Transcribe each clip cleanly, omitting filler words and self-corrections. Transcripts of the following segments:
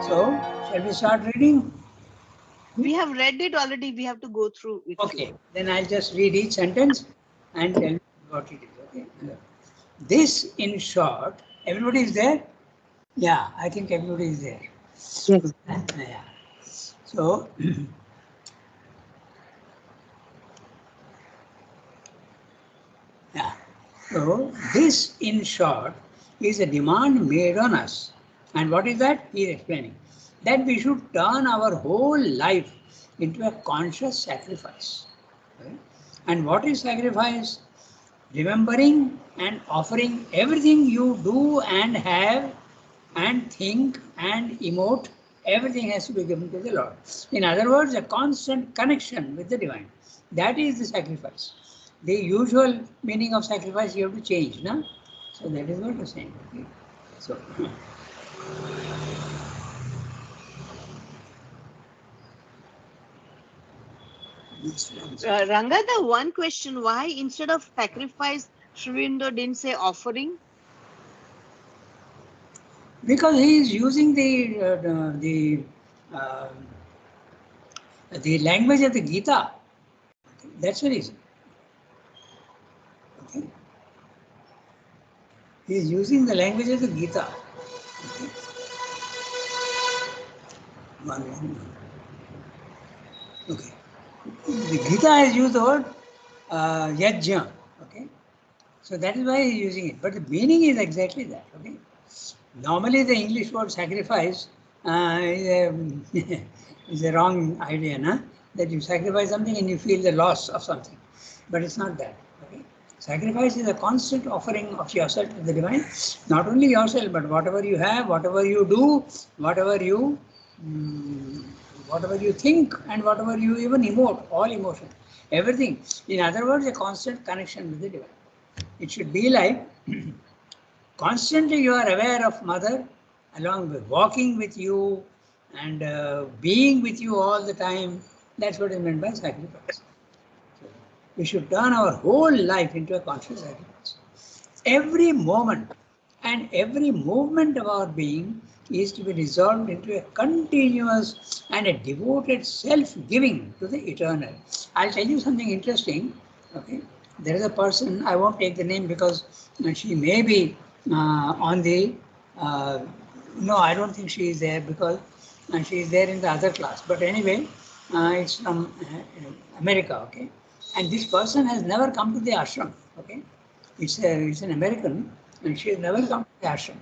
So, shall we start reading? We have read it already. We have to go through it. Okay, then I'll just read each sentence and tell you what it is. Okay. This, in short, everybody is there? Yeah, I think everybody is there. Yes. Yeah. So, yeah. So, this, in short, is a demand made on us. And what is that? He is explaining. That we should turn our whole life into a conscious sacrifice. Okay? And what is sacrifice? Remembering and offering everything you do and have and think and emote, everything has to be given to the Lord. In other words, a constant connection with the divine. That is the sacrifice. The usual meaning of sacrifice you have to change, no? So that is what you're saying. Okay? So Ranga, the one question, why instead of sacrifice, Shrivindo didn't say offering? because he is using uh, the language of the Gita. That's the reason. Okay. He is using the language of the Gita. Okay. Okay. The Gita has used the word yajna. Okay. So that is why he is using it. But the meaning is exactly that. Okay. Normally the English word sacrifice is a wrong idea, na? That you sacrifice something and you feel the loss of something. But it's not that. Okay. Sacrifice is a constant offering of yourself to the divine. Not only yourself, but whatever you have, whatever you do, whatever you whatever you think, and whatever you even emote, all emotion, everything. In other words, a constant connection with the divine. It should be like constantly you are aware of mother, along with walking with you and being with you all the time. That's what is meant by sacrifice. So we should turn our whole life into a conscious sacrifice. Every moment and every movement of our being is to be resolved into a continuous and a devoted self-giving to the eternal. I'll tell you something interesting. Okay, there is a person, I won't take the name because she may be on the. No, I don't think she is there because she is there in the other class. But anyway, it's from America. Okay, and this person has never come to the ashram. Okay, it's an American, and she has never come to the ashram.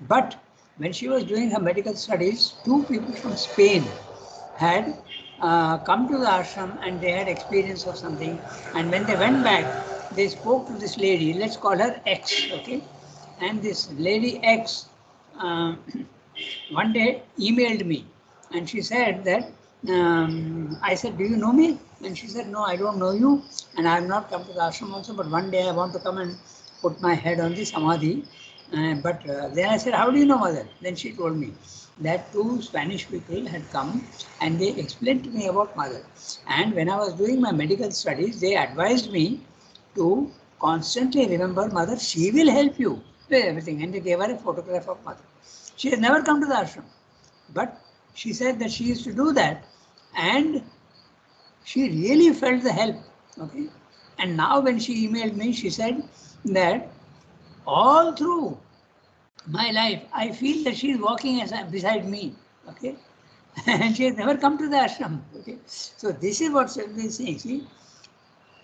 But when she was doing her medical studies, two people from Spain had come to the ashram and they had experience of something. And when they went back, they spoke to this lady. Let's call her X, okay? And this lady X uh, one day emailed me, and she said that I said, "Do you know me?" And she said, "No, I don't know you, and I have not come to the ashram also. But one day I want to come and put my head on the samadhi." But then I said, "How do you know, mother?" Then she told me that two Spanish people had come and they explained to me about mother. And when I was doing my medical studies, they advised me to constantly remember mother. She will help you with everything. And they gave her a photograph of mother. She has never come to the ashram, but she said that she used to do that, and she really felt the help. Okay, and now when she emailed me, she said that all through my life, I feel that she is walking beside me. Okay, and she has never come to the ashram. Okay, so this is what Selvi is saying. See,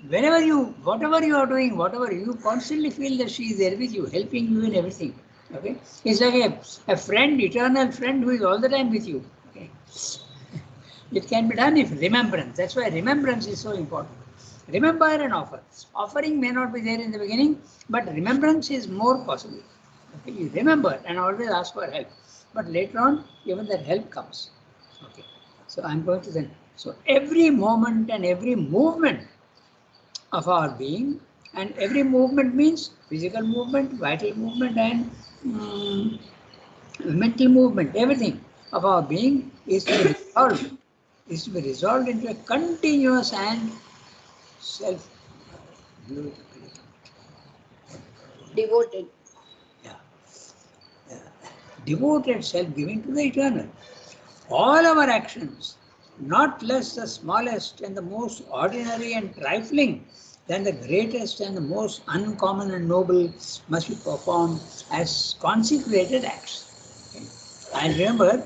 whenever you, whatever you are doing, whatever you constantly feel that she is there with you, helping you in everything. Okay, it's like a friend, eternal friend who is all the time with you. Okay, it can be done if remembrance. That's why remembrance is so important. Remember and offer. Offering may not be there in the beginning, but remembrance is more possible. Okay, you remember and always ask for help, but later on, even that help comes. Okay, so I'm going to then. So every moment and every movement of our being, and every movement means physical movement, vital movement, and mental movement, everything of our being is to be resolved into a continuous and self Devoted. yeah, devoted self-giving to the eternal. all our actions, not less the smallest and the most ordinary and trifling than the greatest and the most uncommon and noble, must be performed as consecrated acts. Okay. And remember,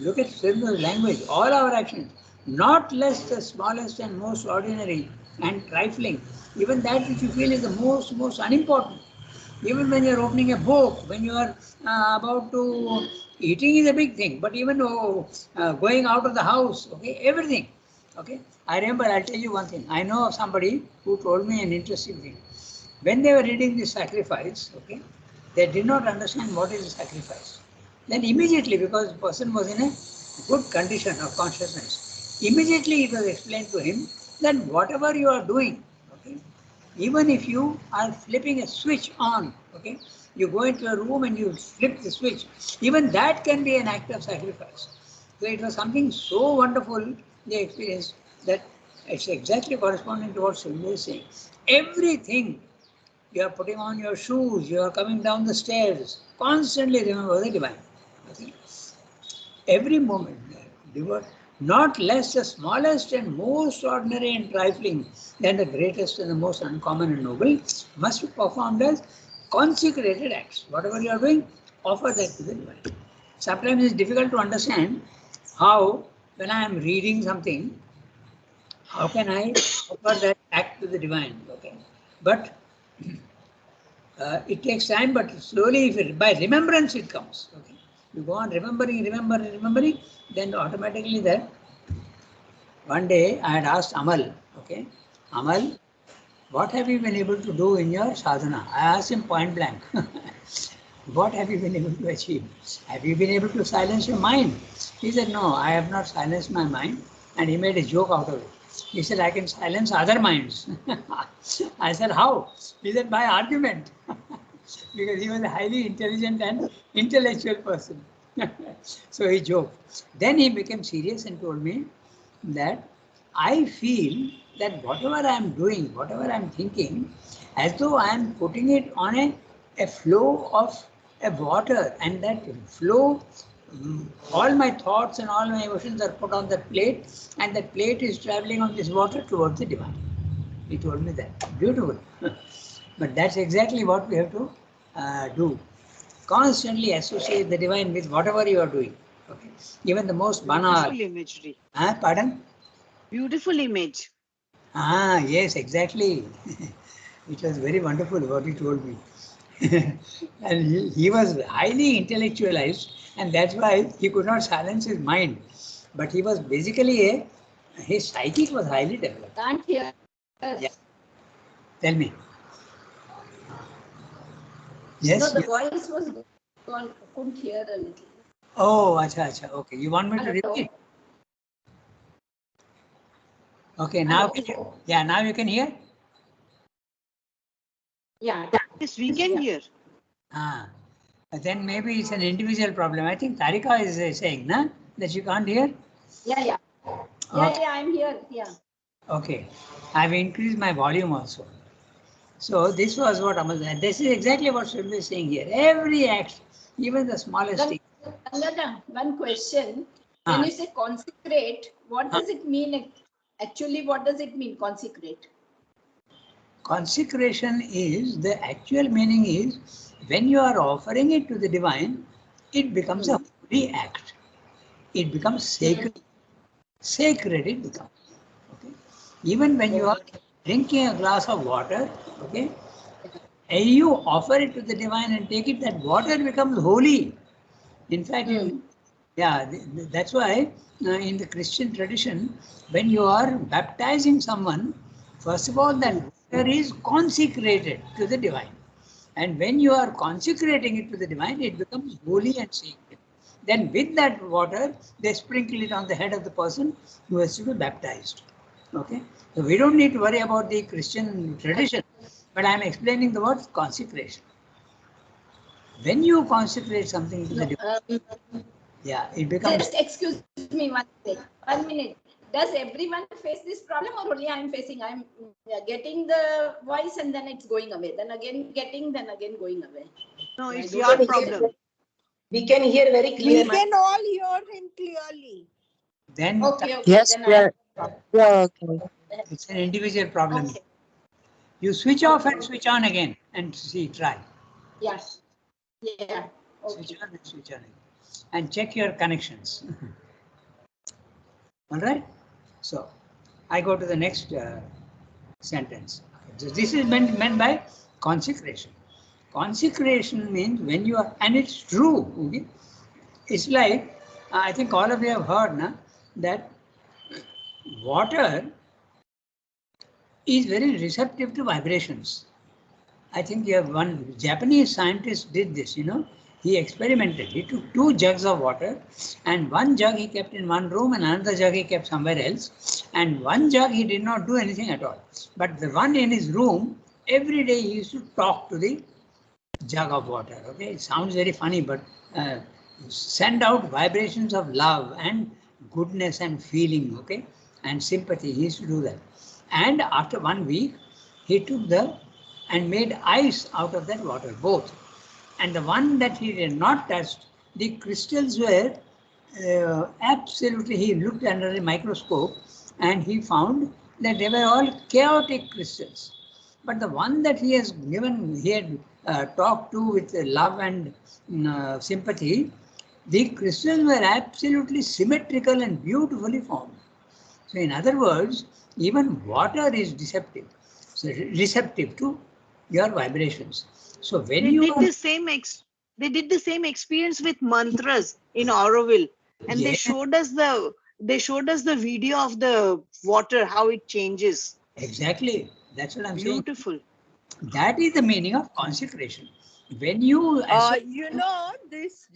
look at Srinivas' language, all our actions, not less the smallest and most ordinary and trifling, even that which you feel is the most unimportant. Even when you're opening a book, when you are about to eating is a big thing, but even going out of the house, okay, everything. Okay, I remember, I'll tell you one thing. I know of somebody who told me an interesting thing. When they were reading the sacrifice, okay, they did not understand what is the sacrifice. Then immediately, because the person was in a good condition of consciousness, immediately it was explained to him that whatever you are doing, okay, even if you are flipping a switch on, okay, you go into a room and you flip the switch, even that can be an act of sacrifice. So it was something so wonderful, they experienced, that it's exactly corresponding to what Srinivas is saying. Everything, you are putting on your shoes, you are coming down the stairs, constantly remember the divine. Okay? Every moment, not less the smallest and most ordinary and trifling than the greatest and the most uncommon and noble, must be performed as consecrated acts. Whatever you are doing, offer that to the divine. Sometimes it's difficult to understand how, when I am reading something, how can I offer that act to the divine? Okay, but it takes time, but slowly, if it, by remembrance it comes. Okay, you go on remembering, then automatically that. One day I had asked Amal, okay, Amal, what have you been able to do in your sadhana? I asked him point blank. What have you been able to achieve? Have you been able to silence your mind? He said, no, I have not silenced my mind. And he made a joke out of it. He said, I can silence other minds. I said, how? He said, by argument. Because he was a highly intelligent and intellectual person. So he joked. Then he became serious and told me that I feel that whatever I am doing, whatever I am thinking, as though I am putting it on a flow of a water, and that flow, all my thoughts and all my emotions are put on that plate, and that plate is traveling on this water towards the divine. He told me that. Beautiful. But that's exactly what we have to do. Constantly associate the divine with whatever you are doing. Okay. Even the most banal. Beautiful imagery. Pardon? Beautiful image. Yes, exactly. It was very wonderful what he told me. And he was highly intellectualized, and that's why he could not silence his mind. But he was basically his psychic was highly developed. Can't hear. Yeah. Tell me. Yes. No, the voice was gone. Couldn't hear a little. Oh, acha. Okay. You want me to Hello. repeat? Okay. Now, Hello. now you can hear. Yeah. Yes, we can hear. Then maybe it's an individual problem. I think Tarika is saying, na, that you can't hear. Yeah. Okay. I'm here. Yeah. Okay, I've increased my volume also. So this was what Amal said. This is exactly what Srinivas is saying here. Every act, even the smallest thing. Gangada, one question. When you say consecrate, what does it mean? Actually, what does it mean, consecrate? Consecration is, the actual meaning is, when you are offering it to the divine, it becomes a holy act. It becomes sacred. Sacred it becomes. Okay. Even when you are drinking a glass of water, okay, and you offer it to the divine and take it, that water becomes holy. In fact, that's why in the Christian tradition, when you are baptizing someone, first of all, that water is consecrated to the divine. And when you are consecrating it to the divine, it becomes holy and sacred. Then with that water, they sprinkle it on the head of the person who has to be baptized. Okay? So we don't need to worry about the Christian tradition, but I am explaining the word consecration. When you consecrate something to the divine, it becomes. Just excuse me 1 minute. Does everyone face this problem, or only I'm facing? I'm getting the voice and then it's going away. Then again getting, then again going away. No, it's your problem. We can hear very We clearly. can all hear him clearly. Then Okay, okay. Yes, then yeah, yeah, okay. it's an individual problem. Okay. You switch off and switch on again and see, try. Yes. Yeah. Switch Okay. on and switch on again. And check your connections. All right. So I go to the next sentence. So this is meant by consecration. Consecration means when you are, and it's true. Okay? It's like, I think all of you have heard na, that water is very receptive to vibrations. I think you have one Japanese scientist did this, you know. He experimented. He took 2 jugs of water and 1 jug he kept in one room and another jug he kept somewhere else. And 1 jug he did not do anything at all. But the one in his room, every day he used to talk to the jug of water. Okay, it sounds very funny, but send out vibrations of love and goodness and feeling, okay, and sympathy. He used to do that. And after 1 week, he took and made ice out of that water, both. And the one that he did not touch, the crystals were absolutely, he looked under a microscope and he found that they were all chaotic crystals. But the one that he has given, he had talked to with love and sympathy, the crystals were absolutely symmetrical and beautifully formed. So in other words, even water is receptive to your vibrations. So when They did the same experience with mantras in Auroville, and Yeah. they showed us the video of the water, how it changes. Exactly, that's what I'm Beautiful. saying. That is the meaning of consecration. When you You know, this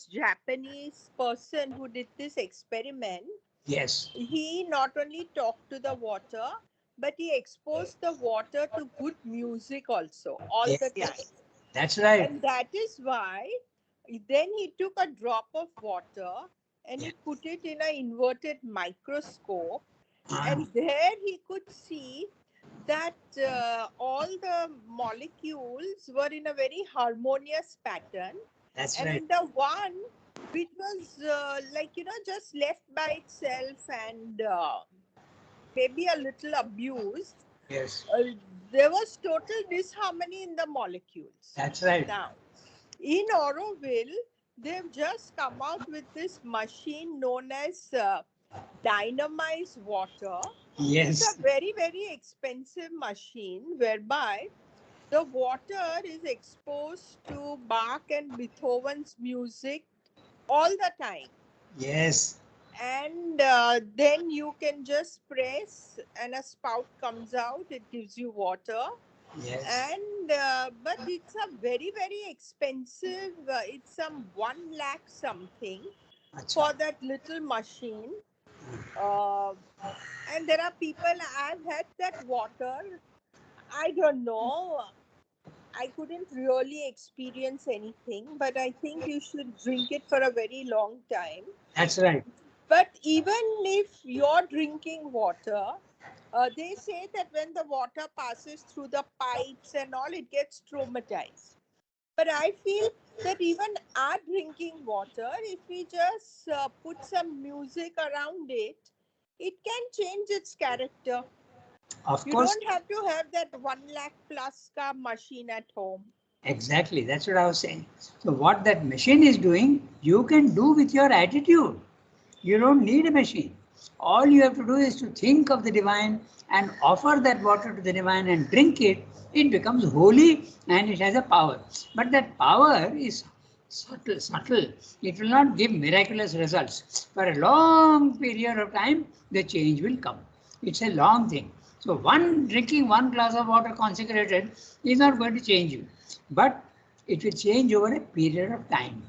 Japanese person who did this experiment, yes, he not only talked to the water, but he exposed the water to good music also all the yes, time. that's right. And that is why then he took a drop of water and he put it in an inverted microscope, and there he could see that all the molecules were in a very harmonious pattern. That's And right. the one which was just left by itself and maybe a little abused, Yes, there was total disharmony in the molecules. that's right. Now, in Auroville, they've just come out with this machine known as dynamized water. Yes, It's a very, very expensive machine whereby the water is exposed to Bach and Beethoven's music all the time. yes, And then you can just press and a spout comes out, it gives you water. yes. And but it's a very, very expensive, it's some 1 lakh something for Acha. that little machine. And there are people, I've had that water, I don't know, I couldn't really experience anything, but I think you should drink it for a very long time. That's right. But even if you're drinking water, they say that when the water passes through the pipes and all, it gets traumatized. But I feel that even our drinking water, if we just put some music around it, it can change its character. Of You course, don't have to have that 1 lakh plus ka machine at home. exactly. That's what I was saying. So what that machine is doing, you can do with your attitude. You don't need a machine. All you have to do is to think of the divine and offer that water to the divine and drink it. It becomes holy and it has a power. But that power is subtle. It will not give miraculous results. For a long period of time, the change will come. It's a long thing. So drinking 1 glass of water consecrated is not going to change you. But it will change over a period of time.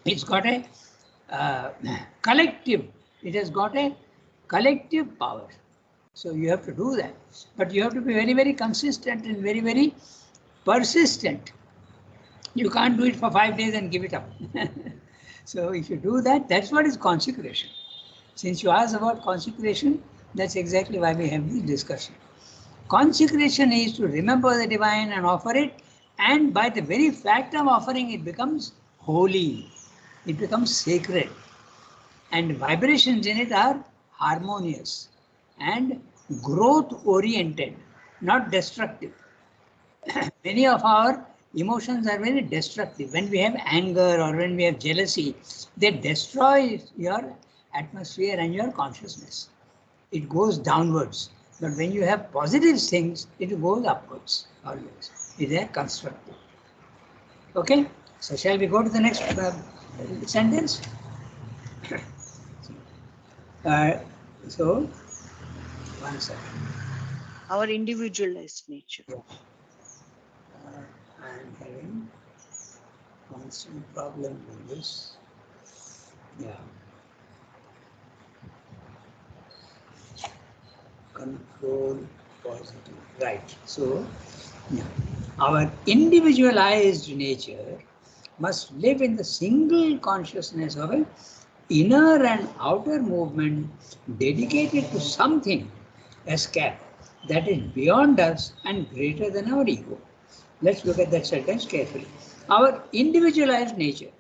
It's got a collective, it has got a collective power. So you have to do that. But you have to be very, very consistent and very, very persistent. You can't do it for 5 days and give it up. So if you do that, that's what is consecration. Since you asked about consecration, that's exactly why we have this discussion. Consecration is to remember the divine and offer it, and by the very fact of offering, it becomes holy. It becomes sacred. And vibrations in it are harmonious and growth oriented, not destructive. Many of our emotions are very destructive. When we have anger or when we have jealousy, they destroy your atmosphere and your consciousness. It goes downwards. But when you have positive things, it goes upwards always. It is constructive. Okay? So shall we go to the next sentence? So, one second. Our individualized nature. I am having constant problem with this. Yeah. Control positive. Right. So, yeah. Our individualized nature must live in the single consciousness of an inner and outer movement dedicated to something, escape, that is beyond us and greater than our ego. Let's look at that sentence carefully. Our individualized nature,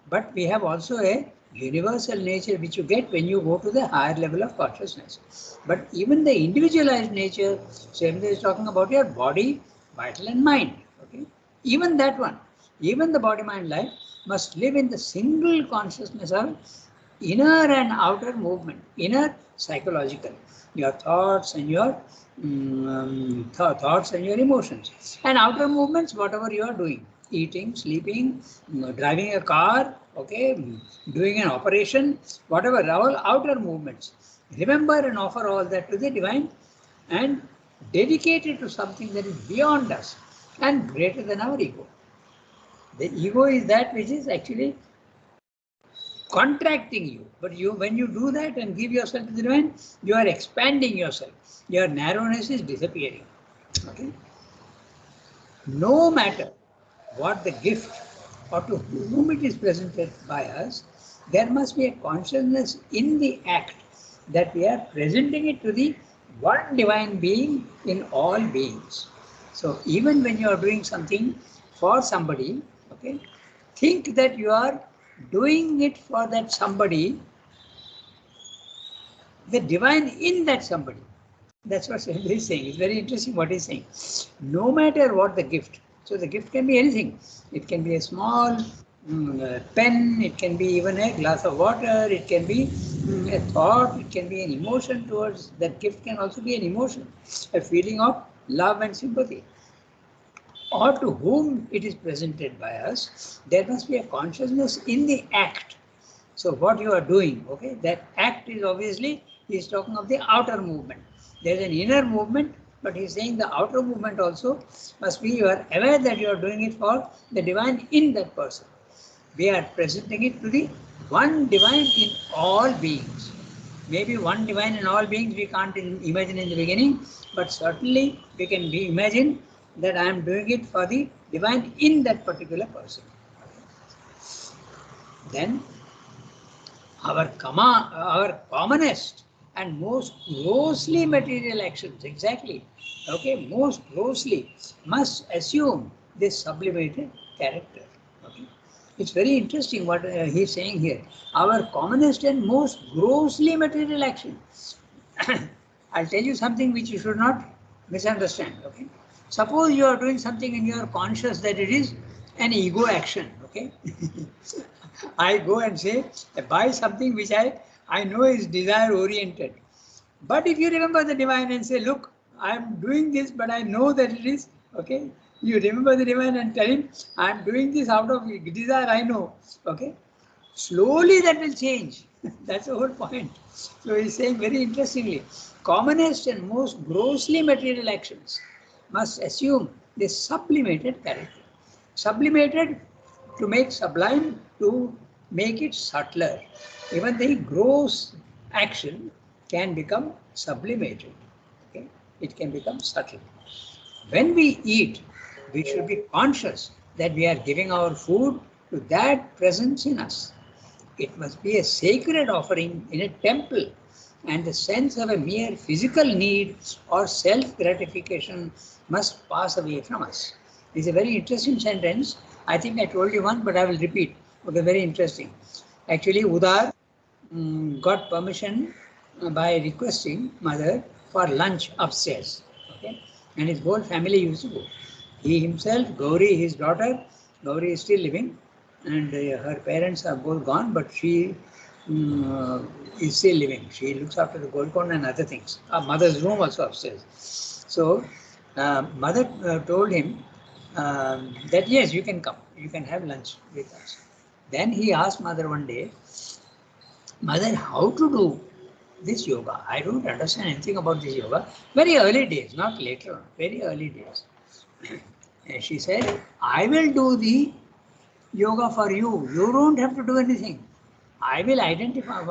but we have also a universal nature which you get when you go to the higher level of consciousness. But even the individualized nature, Shamda is talking about your body, vital and mind. Okay? Even that one, even the body, mind, life must live in the single consciousness of inner and outer movement. Inner, psychological, your thoughts and your thoughts and your emotions, and outer movements, whatever you are doing, eating, sleeping, driving a car, okay, doing an operation, whatever, all outer movements. Remember and offer all that to the divine and dedicate it to something that is beyond us and greater than our ego. The ego is that which is actually contracting you, but you, when you do that and give yourself to the divine, you are expanding yourself. Your narrowness is disappearing. Okay. No matter what the gift or to whom it is presented by us, there must be a consciousness in the act that we are presenting it to the one divine being in all beings. So even when you are doing something for somebody, okay, think that you are doing it for that somebody, the divine in that somebody. That's what he is saying. It's very interesting what he's saying. No matter what the gift. So the gift can be anything. It can be a small pen, it can be even a glass of water, it can be a thought, it can be an emotion towards that gift, can also be an emotion, a feeling of love and sympathy. Or to whom it is presented by us, there must be a consciousness in the act. So what you are doing, okay, that act is obviously, he is talking of the outer movement. There is an inner movement, but he is saying the outer movement also must be, you are aware that you are doing it for the divine in that person. We are presenting it to the one divine in all beings. Maybe one divine in all beings we can't imagine in the beginning, but certainly we can imagine that I am doing it for the divine in that particular person. Then our commonest and most grossly material actions, exactly, okay, most grossly, must assume this sublimated character. Okay. It's very interesting what he is saying here. Our commonest and most grossly material action. I'll tell you something which you should not misunderstand. Okay. Suppose you are doing something and you are conscious that it is an ego action. Okay. I go and say, buy something which I know is desire oriented. But if you remember the divine and say, look, I am doing this, but I know that it is, okay. You remember the divine and tell him, I am doing this out of desire, I know, okay. Slowly that will change. That's the whole point. So he's saying very interestingly, commonest and most grossly material actions must assume this sublimated character. Sublimated, to make sublime, to make it subtler. Even the gross action can become sublimated. Okay? It can become subtle. When we eat, we should be conscious that we are giving our food to that presence in us. It must be a sacred offering in a temple, and the sense of a mere physical need or self-gratification must pass away from us. This is a very interesting sentence. I think I told you one, but I will repeat. Okay, very interesting. Actually, Udar got permission by requesting mother for lunch upstairs. Okay, and his whole family used to go. He himself, Gauri, his daughter, Gauri is still living, and her parents are both gone, but she is still living. She looks after the Golconda and other things. Our mother's room also upstairs. So, mother told him that yes, you can come, you can have lunch with us. Then he asked mother one day, Mother, how to do this yoga? I don't understand anything about this yoga. Very early days, not later on, very early days. And she said, I will do the yoga for you. You don't have to do anything. I will identify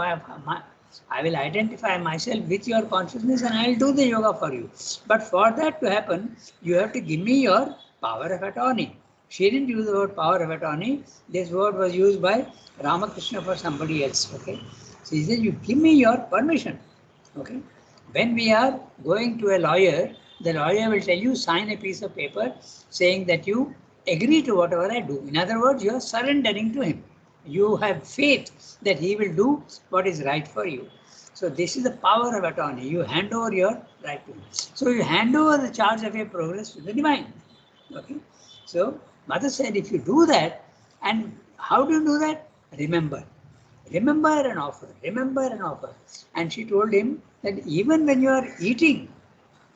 myself with your consciousness and I'll do the yoga for you. But for that to happen, you have to give me your power of attorney. She didn't use the word power of attorney. This word was used by Ramakrishna for somebody else. Okay. So he said, you give me your permission. Okay. When we are going to a lawyer, the lawyer will tell you sign a piece of paper saying that you agree to whatever I do. In other words, you are surrendering to him. You have faith that he will do what is right for you. So this is the power of attorney. You hand over your right to him. So you hand over the charge of your progress to the divine. Okay. So mother said, if you do that, and how do you do that? Remember. Remember and offer. Remember and offer. And she told him that even when you are eating,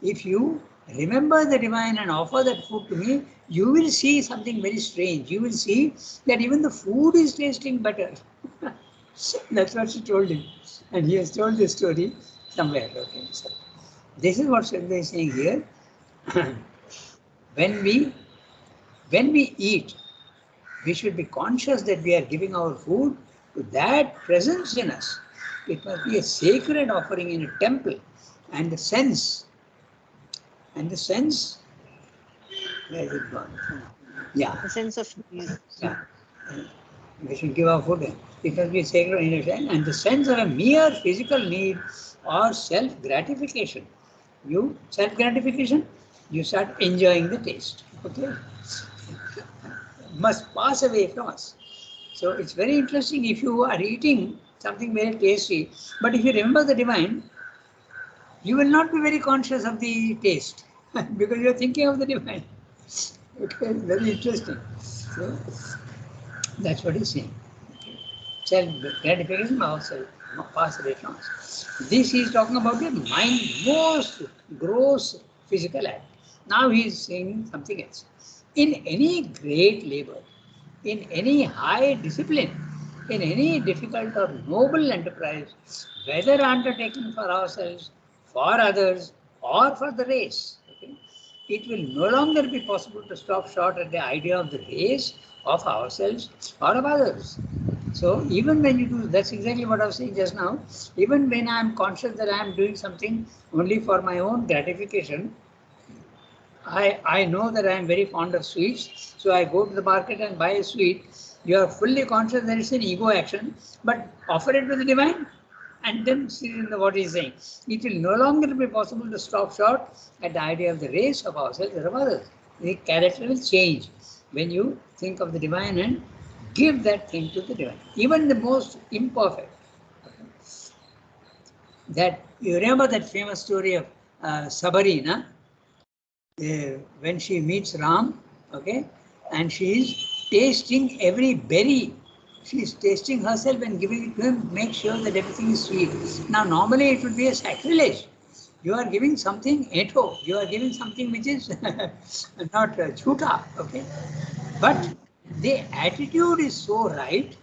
if you remember the divine and offer that food to me, you will see something very strange. You will see that even the food is tasting better. That's what she told him. And he has told this story somewhere. Okay. So this is what Sridhar is saying here. when we eat, we should be conscious that we are giving our food to that presence in us. It must be a sacred offering in a temple. And the sense, where is it gone? Yeah. The sense of Yeah. We should give our food. It must be sacred in a sense. And the sense of a mere physical need or self-gratification. Self-gratification, you start enjoying the taste. Okay? Must pass away from us. So it's very interesting if you are eating something very tasty, but if you remember the divine, you will not be very conscious of the taste because you are thinking of the divine. Okay, very interesting. So that's what he's saying. Self-gratification also pass away from us. This he is talking about the mind most gross physical act. Now he is saying something else. In any great labor, in any high discipline, in any difficult or noble enterprise, whether undertaken for ourselves, for others, or for the race, okay, it will no longer be possible to stop short at the idea of the race, of ourselves, or of others. So even when you do, that's exactly what I was saying just now, even when I am conscious that I am doing something only for my own gratification, I know that I am very fond of sweets, so I go to the market and buy a sweet. You are fully conscious that it's an ego action, but offer it to the divine and then see what he's saying. It will no longer be possible to stop short at the idea of the race, of ourselves, or of others. The character will change when you think of the divine and give that thing to the divine. Even the most imperfect. That you remember that famous story of Sabari, na? When she meets Ram, okay, and she is tasting every berry. She is tasting herself and giving it to him, make sure that everything is sweet. Now, normally it would be a sacrilege. You are giving something eto. You are giving something which is not chuta, okay. But the attitude is so right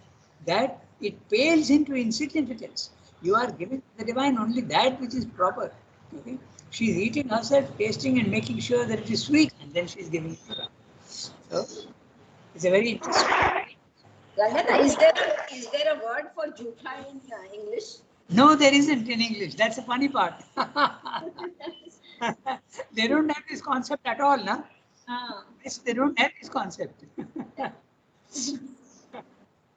that it pales into insignificance. You are giving the divine only that which is proper. Okay? She is eating herself, tasting and making sure that it is sweet, and then she is giving it to her. So it's a very interesting. Rangana, is there a word for jutha in English? No, there isn't in English. That's the funny part. They don't have this concept at all, na? Yes, they don't have this concept.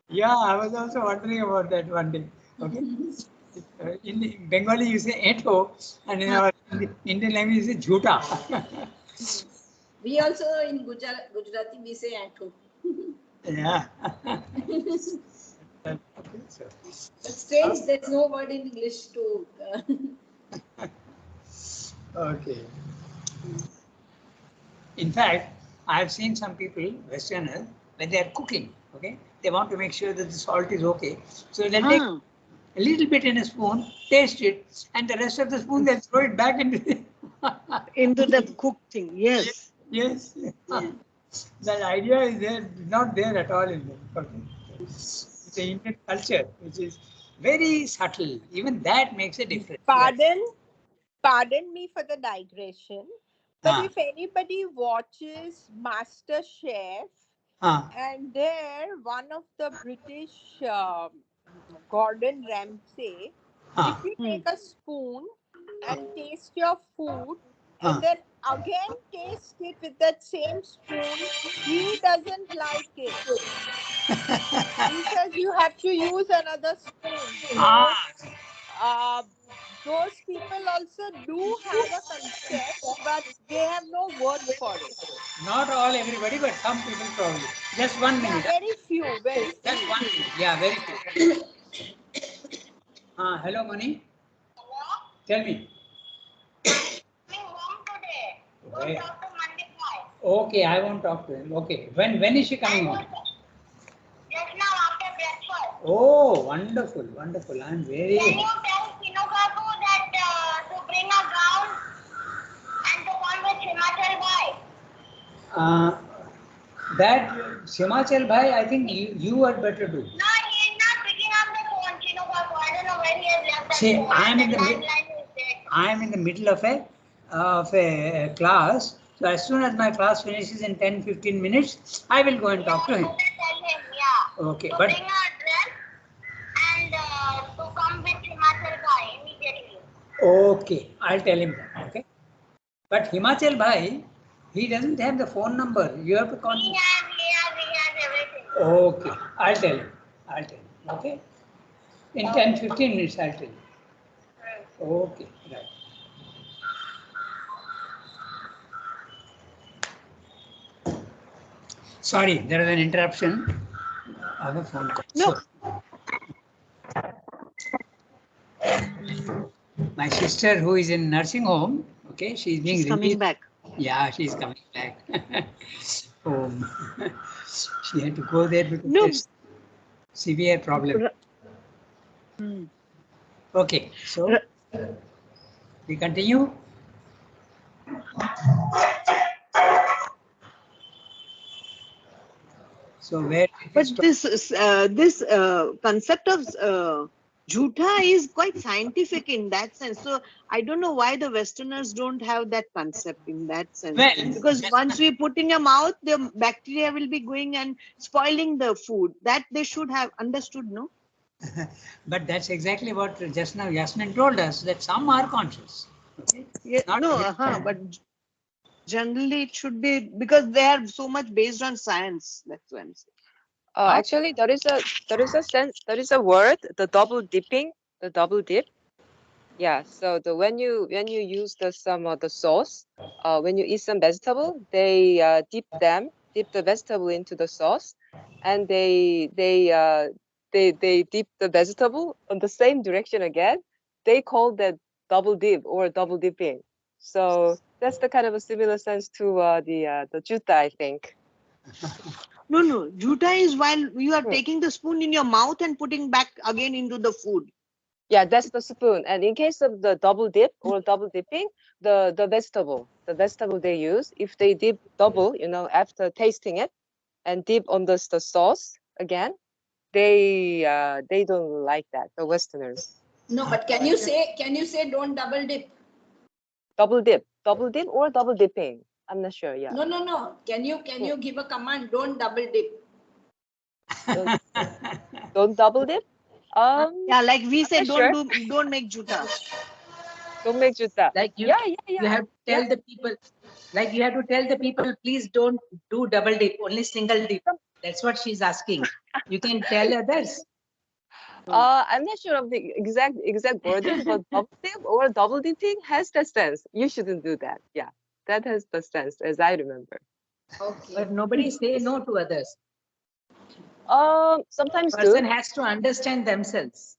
Yeah, I was also wondering about that one day. Okay. In Bengali, you say eto, and in our Indian language, you say jhuta. We also in Gujarati we say eto. Yeah. But strange, there's no word in English to. Okay. In fact, I have seen some people, Westerners, when they are cooking, okay, they want to make sure that the salt is okay. So they'll take Huh. a little bit in a spoon, taste it, and the rest of the spoon they'll throw it back into the Into the cooked thing. Yes. Yes. That idea is there, not there at all in them. Okay. It's the Indian culture, which is very subtle. Even that makes a difference. Pardon me for the digression, but Ah, if anybody watches Master Chef, ah, and there one of the British Gordon Ramsay, ah, if you Hmm. take a spoon and taste your food and ah. then again taste it with that same spoon, he doesn't like it. He says you have to use another spoon. So Ah, those people also do have a concept, but they have no word for it. not all everybody, but some people probably. Just 1 minute. Yeah, very few, very Just few. 1 minute. Yeah, very few. Hello, Mani. Tell me. Where? Okay, I won't talk to him. Okay. When is she coming home? Just now after breakfast. Oh, wonderful, wonderful. I'm very. Can you tell Sinokaku that to bring a gown and to come with Himachal Bhai? That Himachal Bhai, I think you had better do. No, he is not picking up the phone, Sinokaku. I don't know where he has left the See, phone. I am in The the mid- landline is dead. I am in the middle of a class. So as soon as my class finishes in 10-15 minutes, I will go and talk to him. You better tell him, yeah. Okay, To but bring a dress and to come with Himachal Bhai immediately. okay, I'll tell him that. Okay, but Himachal Bhai, he doesn't have the phone number. You have to He contact. has everything. Okay, I'll tell him. I'll tell him. Okay, in 10-15 minutes, I'll tell you. Okay, right. Sorry, there is an interruption of a phone call. No. So, my sister who is in nursing home, okay, she's being She's coming released. back. Yeah, she's coming back home. She had to go there because No. there's severe problem. Hmm. Okay, so we continue. So where? But this concept of jhutha is quite scientific in that sense. So I don't know why the Westerners don't have that concept in that sense. Well, Because once we put in your mouth, the bacteria will be going and spoiling the food. That they should have understood, no? but that's exactly what just now Yasmin told us, that some are conscious. Okay? Yeah, Not no, everybody. but generally it should be because they are so much based on science. That's what I'm saying. Actually, there is a word, the double dipping, the double dip. Yeah. So when you use some of the sauce, when you eat some vegetable, they dip the vegetable into the sauce, and they dip the vegetable on the same direction again. They call that double dip or double dipping. So that's the kind of a similar sense to the jutta, I think. No, no. Jhutha is while you are Hmm. taking the spoon in your mouth and putting back again into the food. Yeah, that's the spoon. And in case of the double dip or double dipping, the vegetable they use, if they dip double, after tasting it and dip on the sauce again, they don't like that, the Westerners. No, but can you say don't double dip? Double dip or double dipping. I'm not sure. Yeah. No. Can you give a command? Don't double dip. Don't double dip. Yeah, like we I'm say, not sure. don't make jhutha. Don't make jutta. Like you, Yeah. you have to tell the people, like you have to tell the people, please don't do double dip, only single dip. That's what she's asking. You can tell others. I'm not sure of the exact wording, but double dip or double dipping has the sense. You shouldn't do that. Yeah, that has the sense, as I remember. Okay. But nobody say no to others. Sometimes do. Person has to understand themselves.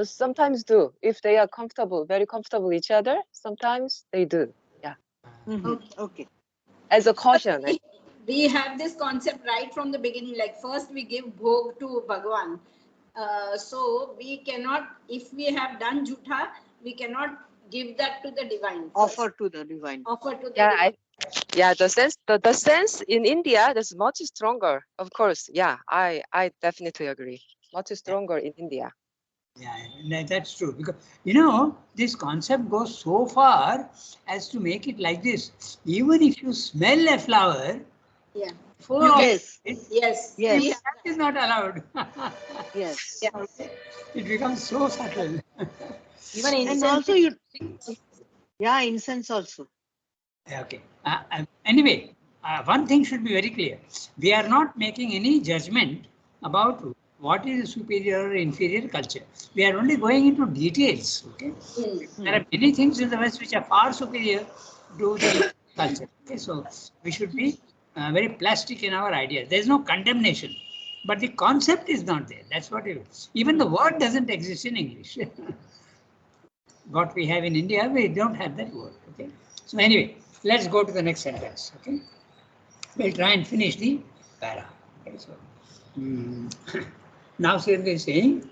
Sometimes do. If they are comfortable, very comfortable with each other, sometimes they do. Yeah. Okay. As a caution. We have this concept right from the beginning. Like first we give bhog to Bhagwan. So we cannot, if we have done jutha, we cannot give that to the divine. Offer to the divine. Offer to the Yeah, divine. the sense in India is much stronger. Of course, yeah, I definitely agree. Much stronger in India. Yeah, that's true. Because this concept goes so far as to make it like this. Even if you smell a flower, Yeah. Yes. Yes. Yes. that is not allowed. Yes. Yeah. It becomes so subtle. Even And incense. also incense also. Okay. Anyway, one thing should be very clear. We are not making any judgment about what is superior or inferior culture. We are only going into details. Okay. There are many things in the West which are far superior to the culture. Okay. So we should be very plastic in our ideas. There is no condemnation, but the concept is not there. That's what it is. Even the word doesn't exist in English. What we have in India, we don't have that word. Okay. So anyway, let's go to the next sentence. Okay. We'll try and finish the para. Okay. So now Sridhar is saying,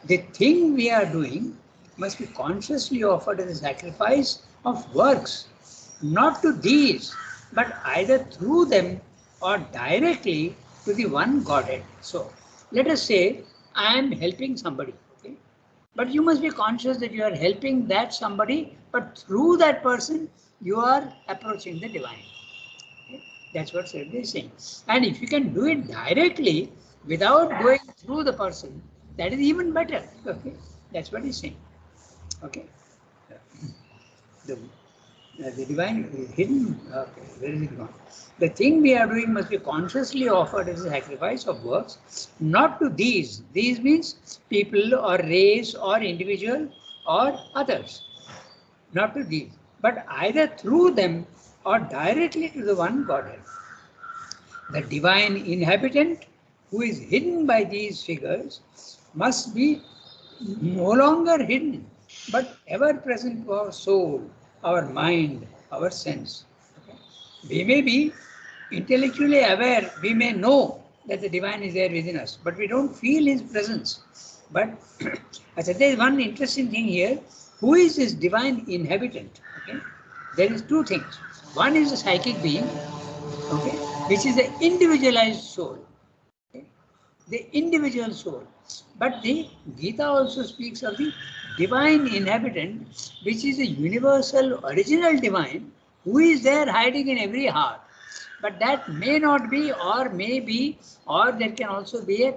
the thing we are doing must be consciously offered as a sacrifice of works, not to these, but either through them or directly to the one Godhead. So let us say I am helping somebody. Okay. But you must be conscious that you are helping that somebody, but through that person, you are approaching the divine. Okay? That's what Sridhar is saying. And if you can do it directly without going through the person, that is even better. Okay? That's what he's saying. Okay? The divine is hidden. Okay, where is it gone? The thing we are doing must be consciously offered as a sacrifice of works, not to these. These means people or race or individual or others. Not to these, but either through them or directly to the one Godhead. The divine inhabitant who is hidden by these figures must be no longer hidden, but ever present to our soul, our mind, our sense. Okay? We may be intellectually aware, we may know that the divine is there within us, but we don't feel his presence. But I said there is one interesting thing here. Who is this divine inhabitant? Okay? There is two things. One is a psychic being, okay, which is the individualized soul. Okay? The individual soul. But the Gita also speaks of the divine inhabitant, which is the universal original divine, who is there hiding in every heart. But that may not be, or may be, or there can also be a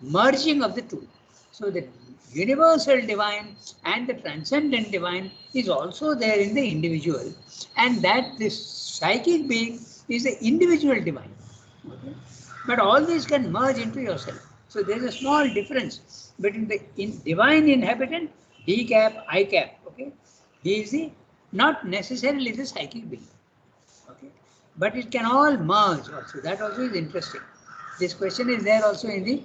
merging of the two. So the universal divine and the transcendent divine is also there in the individual, and that this psychic being is the individual divine. Okay? But all these can merge into yourself. So there is a small difference between the divine inhabitant, D cap, I cap. Okay, he is the not necessarily the psychic being. Okay, but it can all merge also. That also is interesting. This question is there also in the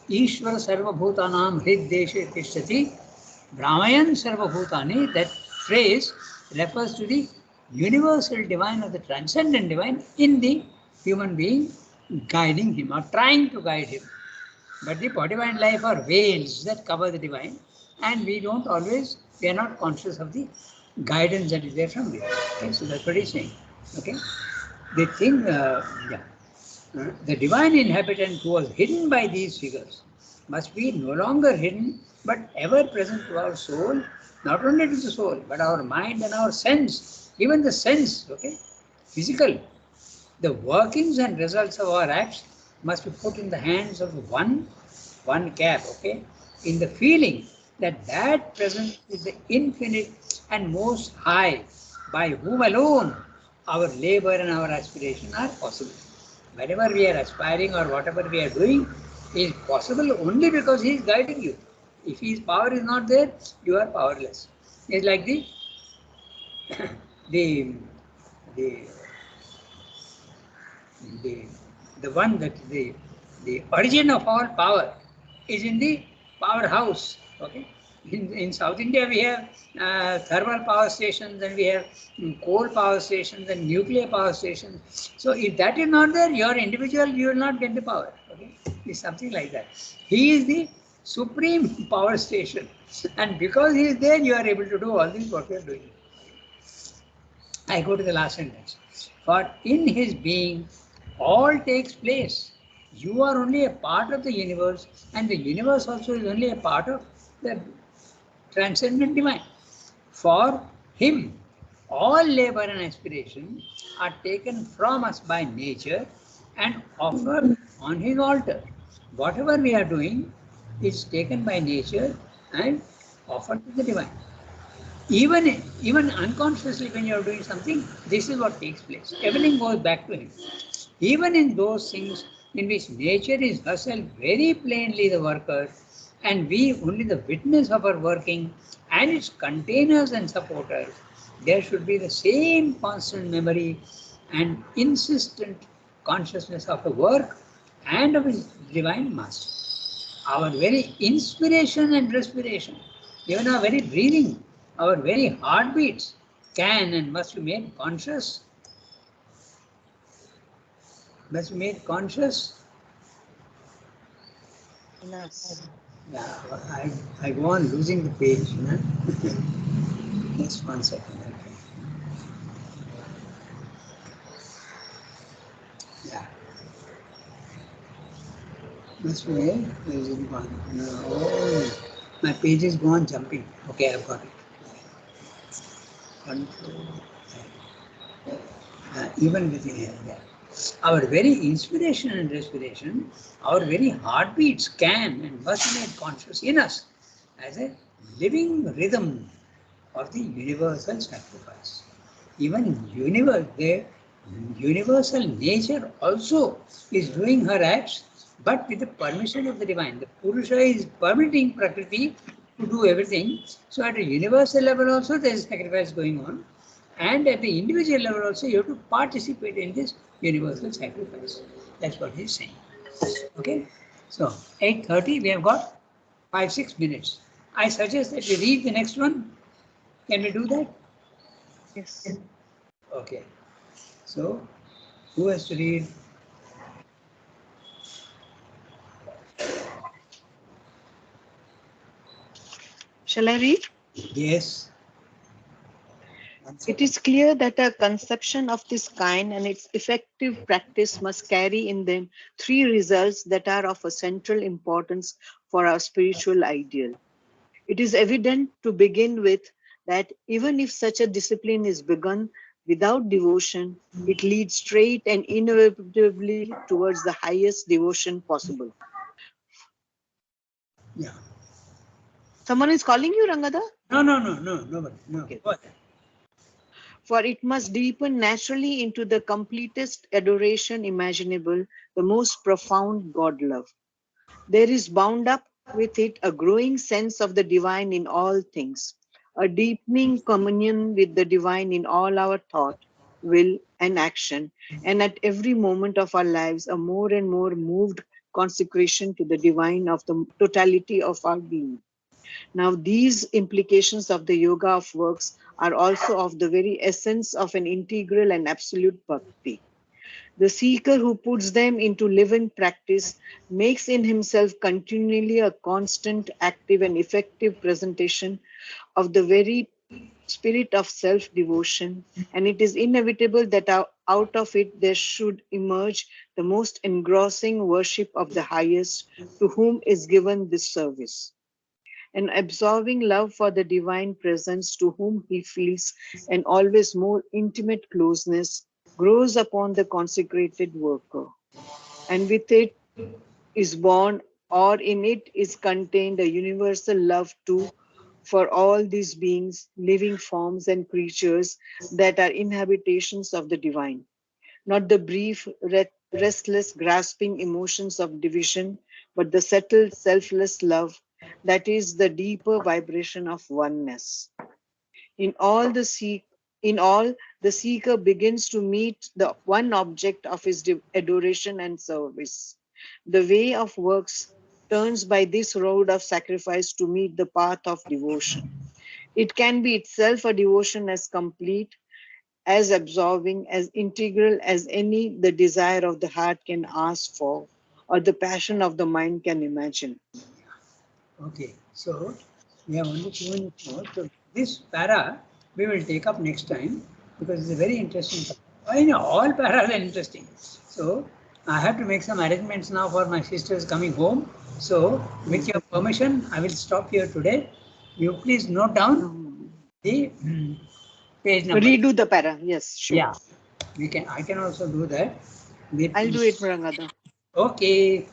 Ishvara Sarva Bhutanam Hrid Deshe Tishtati Brahmayan Sarva Bhutani. That phrase refers to the universal divine or the transcendent divine in the human being, guiding him or trying to guide him. But the body, mind, life are veils that cover the divine, and we are not conscious of the guidance that is there from there. Okay, so that's what he's saying. Okay, the thing, the divine inhabitant who was hidden by these figures must be no longer hidden, but ever present to our soul, not only to the soul, but our mind and our sense, even the sense, okay, physical. The workings and results of our acts must be put in the hands of one cap, okay, in the feeling that that presence is the infinite and most high, by whom alone our labor and our aspiration are possible. Whenever we are aspiring or whatever we are doing is possible only because he is guiding you. If his power is not there, you are powerless. It's like the the the one that the origin of all power is in the powerhouse. Okay. In South India, we have thermal power stations, and we have coal power stations and nuclear power stations. So if that is not there, your individual, you will not get the power. Okay, it's something like that. He is the supreme power station, and because he is there, you are able to do all this what you are doing. I go to the last sentence. For in his being, all takes place. You are only a part of the universe, and the universe also is only a part of the transcendent divine. For him, all labor and aspiration are taken from us by nature and offered on his altar. Whatever we are doing is taken by nature and offered to the divine. Even unconsciously, when you are doing something, this is what takes place. Everything goes back to him. Even in those things in which nature is herself very plainly the worker, and we only the witness of her working and its containers and supporters, there should be the same constant memory and insistent consciousness of the work and of his divine master. Our very inspiration and respiration, even our very breathing, our very heartbeats can and must be made conscious. Must be made conscious. Yes. Yeah, I go on losing the page. Just 1 second. Okay. Yeah. Must be made. Where is it gone? No. Oh, my page is gone jumping. Okay, I've got it. Control. Even within here, yeah. Our very inspiration and respiration, our very heartbeats can and must be made conscious in us as a living rhythm of the universal sacrifice. Even the universal nature also is doing her acts, but with the permission of the divine. The Purusha is permitting Prakriti to do everything. So at a universal level also there is sacrifice going on. And at the individual level also you have to participate in this universal sacrifice. That's what he's saying. Okay. So 8:30, we have got 5-6 minutes. I suggest that we read the next one. Can we do that? Yes. Okay. So who has to read? Shall I read? Yes. It is clear that a conception of this kind and its effective practice must carry in them three results that are of a central importance for our spiritual ideal. It is evident to begin with that even if such a discipline is begun without devotion, it leads straight and inevitably towards the highest devotion possible. Yeah. Someone is calling you, Rangada? No, nobody. No. Okay. Go ahead. For it must deepen naturally into the completest adoration imaginable, the most profound God love. There is bound up with it a growing sense of the divine in all things, a deepening communion with the divine in all our thought, will, and action, and at every moment of our lives, a more and more moved consecration to the divine of the totality of our being. Now, these implications of the yoga of works are also of the very essence of an integral and absolute bhakti. The seeker who puts them into living practice makes in himself continually a constant, active, and effective presentation of the very spirit of self devotion, and it is inevitable that out of it there should emerge the most engrossing worship of the highest to whom is given this service. An absorbing love for the divine presence to whom he feels an always more intimate closeness grows upon the consecrated worker, and with it is born or in it is contained a universal love too for all these beings, living forms and creatures that are inhabitations of the divine, not the brief, restless, grasping emotions of division, but the settled, selfless love that is the deeper vibration of oneness. In all, the seeker begins to meet the one object of his adoration and service. The way of works turns by this road of sacrifice to meet the path of devotion. It can be itself a devotion as complete, as absorbing, as integral as any the desire of the heart can ask for, or the passion of the mind can imagine. Okay, so we have only 2 minutes more. So this para we will take up next time because it's a very interesting para. I know all paras are interesting. So I have to make some arrangements now for my sisters coming home. So with your permission, I will stop here today. You please note down the page number. Redo the para. Yes, sure. Yeah, we can. I can also do that. I'll do it, Rangada. Okay.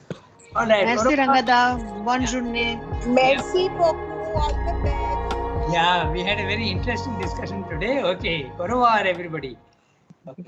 All right. Merci, Rangada. Bonne journée. Merci beaucoup. All the best. Yeah, we had a very interesting discussion today. Okay. Au revoir, everybody. Okay.